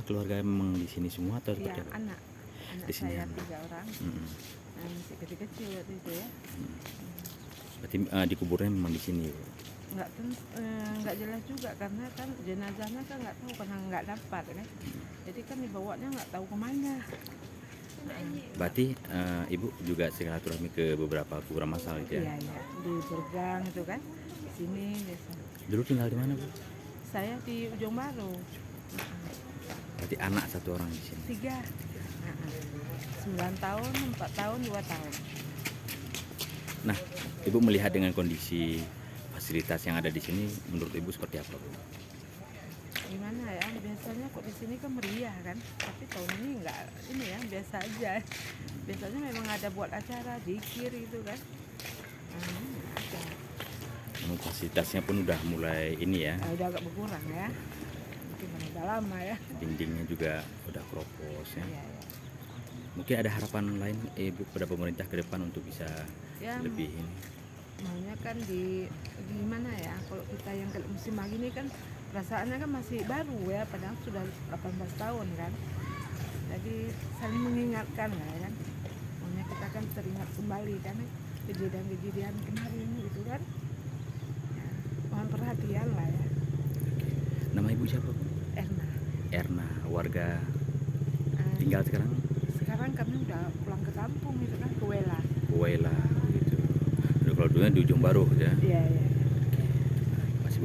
keluarga memang di sini semua atau Iya, seperti apa? anak Di sini saya anak. 3 orang. Mm-mm. Masih kecil-kecil waktu itu ya. Berarti dikuburnya memang di sini, Bu. Nggak jelas juga karena kan jenazahnya kan nggak tahu karena nggak dapat kan. Jadi kan dibawanya nggak tahu kemana. Berarti Ibu juga silaturahmi ke beberapa kuburan masal gitu Iya ya? ya, di Bergang itu kan. Di sini biasa. Dulu tinggal di mana, Bu? Saya di Ujung Baru. Berarti anak satu orang di sini. 3. 9 tahun, 4 tahun, 2 tahun. Nah, Ibu melihat dengan kondisi fasilitas yang ada di sini, menurut Ibu seperti apa, Bu? Gimana ya, biasanya kok di sini kan meriah kan, tapi tahun ini nggak, ini ya biasa aja. Biasanya memang ada buat acara zikir gitu kan. Ada. Namun fasilitasnya pun udah mulai ini ya, Udah agak berkurang ya, mungkin karena udah lama ya. dindingnya juga udah keropos ya. Iya, iya. Mungkin ada harapan lain Ibu pada pemerintah ke depan untuk bisa Ya, lebih ini. maunya kan gimana ya, kalau kita yang musim pagi ini kan perasaannya kan masih baru ya, padahal sudah 18 tahun kan. Jadi saling mengingatkan lah ya kan. Maunya kita kan teringat kembali kan kejadian-kejadian kemarin gitu kan. Ya, mohon perhatian lah ya. Nama Ibu siapa, Bu? Erna. Erna, warga Eh, tinggal sekarang sekarang kami udah pulang ke kampung gitu kan, ke Wela. Kuwaila gitu. Udah kalau dulunya di Ujung Baru ya. Iya, iya.